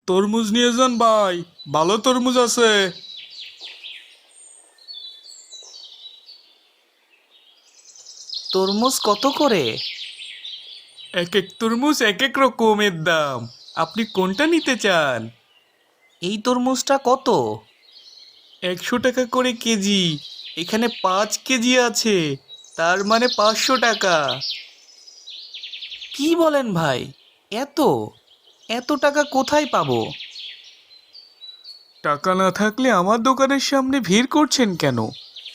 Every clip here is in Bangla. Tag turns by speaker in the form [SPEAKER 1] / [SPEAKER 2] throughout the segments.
[SPEAKER 1] তরমুজ নিয়ে যান ভাই, ভালো তরমুজ আছে।
[SPEAKER 2] তরমুজ কত করে?
[SPEAKER 1] এক এক তরমুজ এক এক রকমের দাম। আপনি কোনটা নিতে চান?
[SPEAKER 2] এই তরমুজটা কত?
[SPEAKER 1] 100 টাকা করে কেজি। এখানে 5 কেজি আছে, তার মানে 500 টাকা।
[SPEAKER 2] কি বলেন ভাই? এত এত টাকা কোথায় পাবো?
[SPEAKER 1] টাকা না থাকলে আমার দোকানের সামনে ভিড় করছেন কেন?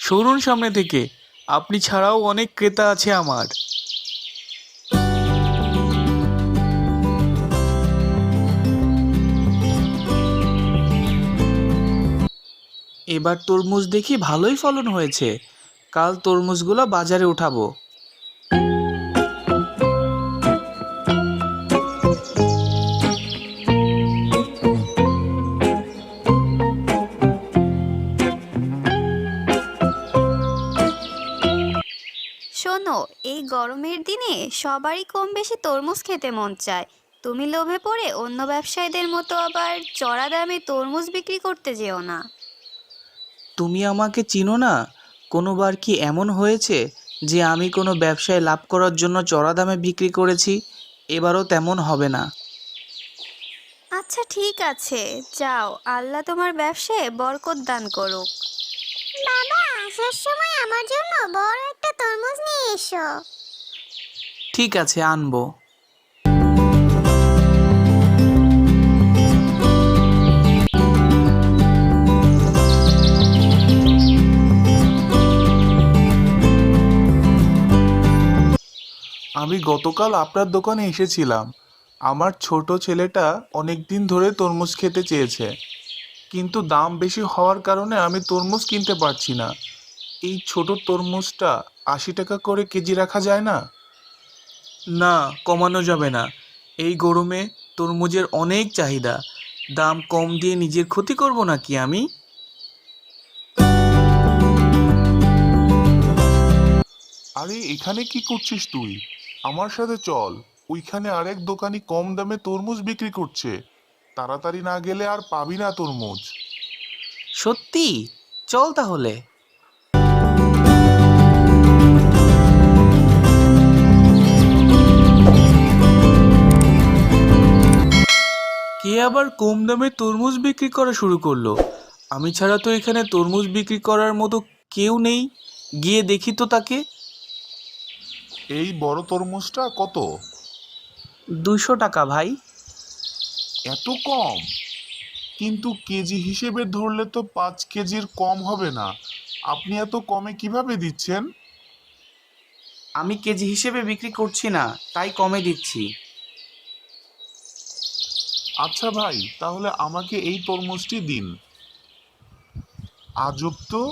[SPEAKER 1] সরুন সামনে থেকে, আপনি ছাড়াও অনেক ক্রেতা আছে আমার।
[SPEAKER 2] এবার তরমুজ দেখি ভালোই ফলন হয়েছে। কাল তরমুজগুলো বাজারে উঠাবো।
[SPEAKER 3] শোনো, এই গরমের দিনে সবারই কম বেশি তরমুজ খেতে মন চায়। তুমি লোভে পড়ে অন্য ব্যবসায়ীদের মতো আবার চড়া দামে তরমুজ বিক্রি করতে যেও না।
[SPEAKER 2] তুমি আমাকে চিনো না? কোনোবার কি এমন হয়েছে যে আমি কোনো ব্যবসায় লাভ করার জন্য চড়া দামে বিক্রি করেছি? এবারও তেমন হবে না।
[SPEAKER 3] আচ্ছা ঠিক আছে, যাও, আল্লাহ তোমার ব্যবসায় বরকত দান করুক। বাবা, আসার সময় আমার জন্য বড় একটা তরমুজ নিয়ে এসো।
[SPEAKER 2] ঠিক আছে, আনবো।
[SPEAKER 4] আমি গতকাল আপনার দোকানে এসেছিলাম। আমার ছোট ছেলেটা অনেক দিন ধরে তরমুজ খেতে চেয়েছে, কিন্তু দাম বেশি হওয়ার কারণে আমি তরমুজ কিনতে পারছি না। এই ছোট তরমুজটা 80 টাকা করে কেজি রাখা যায় না?
[SPEAKER 1] না, কমানো যাবে না। এই গরমে তরমুজের অনেক চাহিদা। দাম কম দিয়ে নিজের ক্ষতি করব নাকি আমি?
[SPEAKER 4] আরে এখানে কি করছিস তুই? আমার সাথে চল, ওইখানে আরেক দোকানি কম দামে তরমুজ বিক্রি করছে। তাড়াতাড়ি না গেলে আর পাবি না তরমুজ।
[SPEAKER 2] সত্যি? চল তাহলে।
[SPEAKER 1] কে আবার কম দামে তরমুজ বিক্রি করা শুরু করলো? আমি ছাড়া তো এখানে তরমুজ বিক্রি করার মতো কেউ নেই। গিয়ে দেখি তো তাকে।
[SPEAKER 4] এই বড় তরমুজটা কত?
[SPEAKER 2] 200 টাকা ভাই।
[SPEAKER 4] এত কম? কিন্তু কেজি হিসেবে ধরলে তো 5 কেজির কম হবে না। আপনি এত কমে কিভাবে দিচ্ছেন?
[SPEAKER 2] আমি কেজি হিসেবে বিক্রি করছি না, তাই কমে দিচ্ছি।
[SPEAKER 4] আচ্ছা ভাই, তাহলে আমাকে এই তরমুজটি দিন। আজব তো,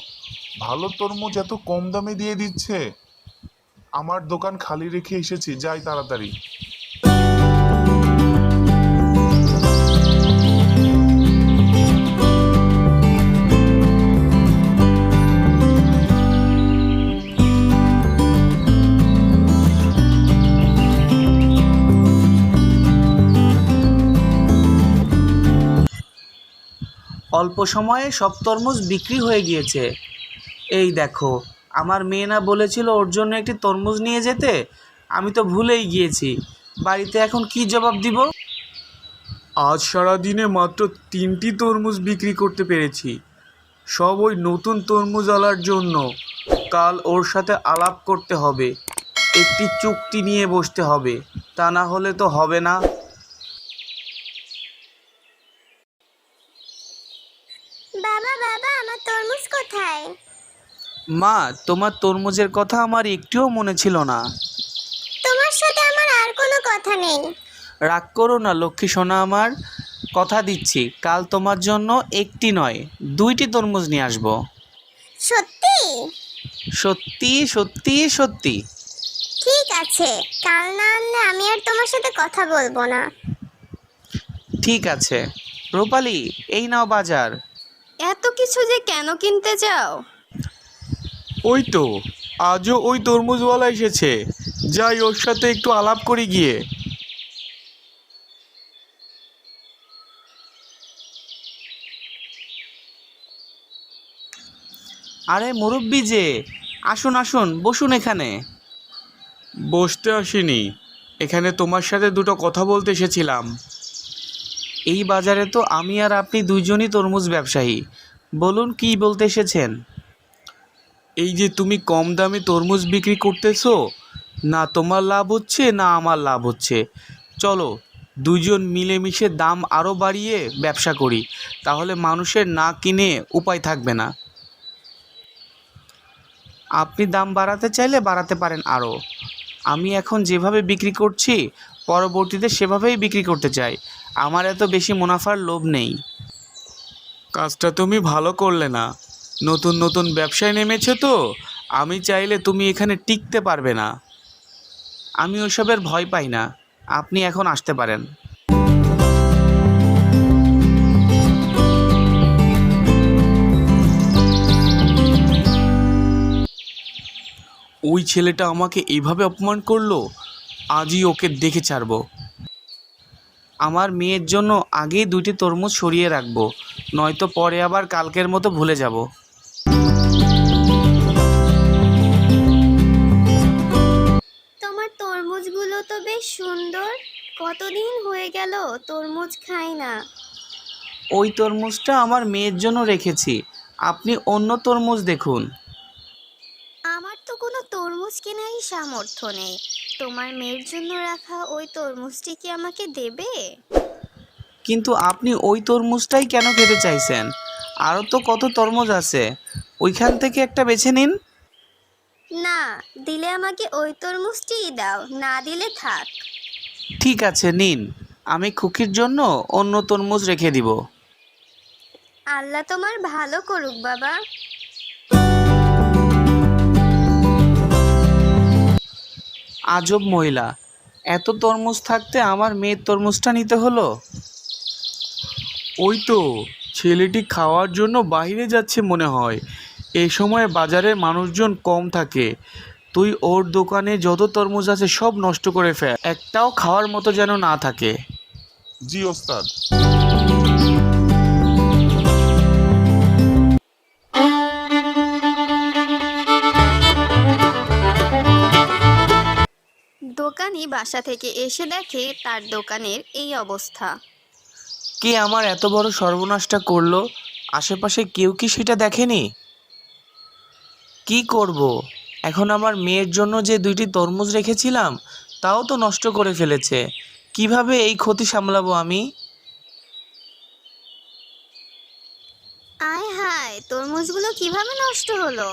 [SPEAKER 4] ভালো তরমুজ এত কম দামে দিয়ে দিচ্ছে। আমার দোকান খালি রেখে এসেছি, যাই তাড়াতাড়ি।
[SPEAKER 2] অল্প সময়ে সব তরমুজ বিক্রি হয়ে গিয়েছে। এই দেখো, আমার মেয়ে না বলেছিল ওর জন্য একটি তরমুজ নিয়ে যেতে? আমি তো ভুলেই গিয়েছি। বাড়িতে এখন কি জবাব দিব?
[SPEAKER 1] আজ সারাদিনে মাত্র 3টি তরমুজ বিক্রি করতে পেরেছি। সব ওই নতুন তরমুজওয়ালার জন্য। কাল ওর সাথে আলাপ করতে হবে, একটি চুক্তি নিয়ে বসতে হবে, তা না হলে তো হবে না।
[SPEAKER 3] বাবা বাবা, আমার তরমুজ কোথায়?
[SPEAKER 2] মা, তোমার তরমুজের কথা আমার একটুও মনে ছিল না।
[SPEAKER 3] তোমার সাথে আমার আর কোনো কথা নেই।
[SPEAKER 2] রাগ করো না লক্ষ্মী সোনা আমার। কথা দিচ্ছি কাল তোমার জন্য একটি নয়, 2টি তরমুজ নিয়ে আসবো।
[SPEAKER 3] সত্যি?
[SPEAKER 2] সত্যি সত্যি সত্যি।
[SPEAKER 3] ঠিক আছে, কাল না আনলে আমি আর তোমার সাথে কথা বলবো না।
[SPEAKER 2] ঠিক আছে। রূপালি, এই নাও বাজার।
[SPEAKER 3] এত কিছু যে কেন কিনতে যাও?
[SPEAKER 1] ওই তো, আজও ওই তরমুজওয়ালা এসেছে। যাই, ওর সাথে একটু আলাপ করি গিয়ে।
[SPEAKER 2] আরে মুরব্বি যে, আসুন আসুন, বসুন এখানে।
[SPEAKER 1] বসতে আসিনি, এখানে তোমার সাথে দুটো কথা বলতে এসেছিলাম।
[SPEAKER 2] এই বাজারে তো আমি আর আপনি দুইজনই তরমুজ ব্যবসায়ী। বলুন কি বলতে এসেছেন।
[SPEAKER 1] এই যে তুমি কম দামে তরমুজ বিক্রি করতেছো, না তোমার লাভ হচ্ছে না আমার লাভ হচ্ছে। চলো দুজন মিলেমিশে দাম আরও বাড়িয়ে ব্যবসা করি, তাহলে মানুষের না কিনে উপায় থাকবে না।
[SPEAKER 2] আপনি দাম বাড়াতে চাইলে বাড়াতে পারেন আরও। আমি এখন যেভাবে বিক্রি করছি পরবর্তীতে সেভাবেই বিক্রি করতে চাই। আমার এত বেশি মুনাফার লোভ নেই।
[SPEAKER 1] কাজটা তুমি ভালো করলে না, নতুন নতুন ব্যবসায় নেমেছো তো, আমি চাইলে তুমি এখানে টিকতে পারবে না।
[SPEAKER 2] আমি ওসবের ভয় পাই না, আপনি এখন আসতে পারেন।
[SPEAKER 1] ওই ছেলেটা আমাকে এইভাবে অপমান করলো, আজই ওকে দেখে ছাড়বো।
[SPEAKER 2] আমার মেয়ের জন্য আগেই 2টি তরমুজ সরিয়ে রাখবো, নয়তো পরে আবার কালকের মতো ভুলে যাব।
[SPEAKER 3] তোমার তরমুজগুলো তো বেশ সুন্দর। কতদিন হয়ে গেল তরমুজ খাই না।
[SPEAKER 2] ওই তরমুজটা আমার মেয়ের জন্য রেখেছি, আপনি অন্য তরমুজ দেখুন।
[SPEAKER 3] আমার তো কোনো তরমুজ কেনারই সামর্থ্য নেই। তোমার মেয়ের জন্য রাখা ওই তরমুজটি কি আমাকে দেবে?
[SPEAKER 2] কিন্তু আপনি ওই তরমুজটাই কেন খেতে চাইছেন? আরও তো কত তরমুজ আছে, ওইখান থেকে একটা বেছে নিন।
[SPEAKER 3] না, দিলে আমাকে ওই তরমুজটিই দাও, না দিলে থাক।
[SPEAKER 2] ঠিক আছে নিন, আমি খুকির জন্য অন্য তরমুজ রেখে দিব।
[SPEAKER 3] আল্লাহ তোমার ভালো করুক বাবা।
[SPEAKER 2] আজব মহিলা, এত তরমুজ থাকতে আমার মেয়ের তরমুজটা নিতে হলো।
[SPEAKER 1] ওই তো ছেলেটি খাওয়ার জন্য বাইরে যাচ্ছে মনে হয়, এই সময় বাজারে মানুষজন কম থাকে। তুই ওর দোকানে যত তরমুজ আছে সব নষ্ট করে ফেল, একটাও খাওয়ার মতো যেন না থাকে।
[SPEAKER 4] জি ওস্তাদ।
[SPEAKER 3] দোকানি বাসা থেকে এসে দেখে তার দোকানের এই অবস্থা।
[SPEAKER 2] কে আমার এত বড় সর্বনাশটা করলো? আশেপাশে কেউ কি সেটা দেখেনি? কি করব এখন? আমার মেয়ের জন্য যে 2টি তরমুজ রেখেছিলাম তাও তো নষ্ট করে ফেলেছে। কিভাবে এই ক্ষতি সামলাবো আমি?
[SPEAKER 3] আয় হায়, তরমুজগুলো কিভাবে নষ্ট হলো?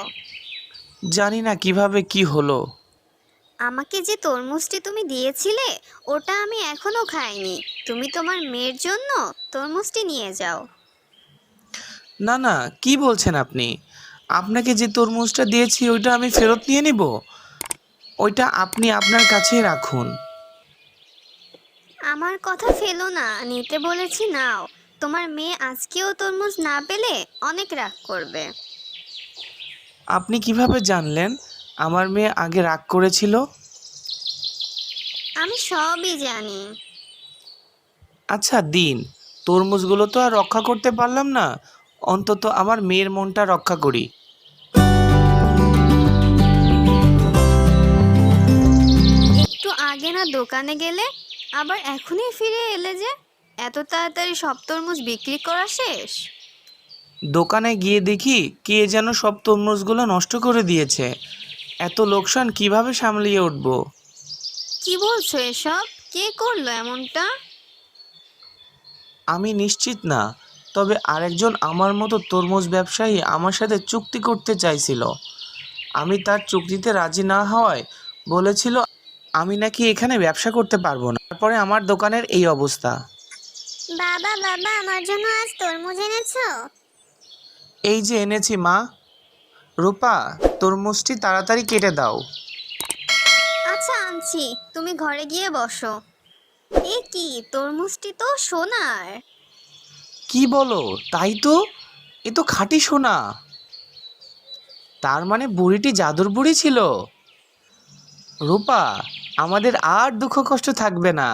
[SPEAKER 2] জানি না কিভাবে কি হলো।
[SPEAKER 3] আমাকে যে তরমুজটি তুমি দিয়েছিলে ওটা আমি এখনো খাইনি। তুমি তোমার মেয়ের জন্য তরমুজটি নিয়ে যাও।
[SPEAKER 2] না না, কি বলছেন আপনি? আপনাকে যে তরমুজটা দিয়েছি ওইটা আমি ফেরত নিয়ে নিব? ওইটা আপনি আপনার কাছেই রাখুন।
[SPEAKER 3] আমার কথা ফেলো না, নিতে বলেছি নাও। তোমার মেয়ে আজকেও তরমুজ না পেলে অনেক রাগ করবে।
[SPEAKER 2] আপনি কিভাবে জানলেন আমার মেয়ে আগে রাগ করেছিল?
[SPEAKER 3] আমি সবই জানি।
[SPEAKER 2] আচ্ছা দিন, তরমুজগুলো তো আর রক্ষা করতে পারলাম না, অন্তত আমার মেয়ের মনটা রক্ষা করি।
[SPEAKER 3] একটু আগে না দোকানে গেলে, আবার এখনই ফিরে এলে যে? এত তাড়াতাড়ি সব তরমুজ বিক্রি করা শেষ?
[SPEAKER 2] দোকানে গিয়ে দেখি কে যেন সব তরমুজগুলো নষ্ট করে দিয়েছে। এত লোকসান কিভাবে সামলিয়ে উঠব?
[SPEAKER 3] কি বলছো এসব? কে করলো এমনটা?
[SPEAKER 2] আমি নিশ্চিত না, তবে আরেকজন আমার মতো তরমুজ ব্যবসায়ী আমার সাথে চুক্তি করতে চাইছিল। আমি তার চুক্তিতে রাজি না হওয়ায় বলেছিল আমি নাকি এখানে ব্যবসা করতে পারবো না। তারপরে আমার দোকানের এই অবস্থা।
[SPEAKER 3] বাবা বাবা, আমার জন্য আজ তরমুজ এনেছো?
[SPEAKER 2] এই যে এনেছি মা। রূপা, তরমুজটি তাড়াতাড়ি কেটে দাও।
[SPEAKER 3] আচ্ছা আনছি, তুমি ঘরে গিয়ে বসো। এ কি, তরমুজটি তো সোনার।
[SPEAKER 2] কি বলো? তাই তো, এ তো খাঁটি সোনা। তার মানে বুড়িটি জাদুর বুড়ি ছিল। রূপা, আমাদের আর দুঃখ কষ্ট থাকবে না।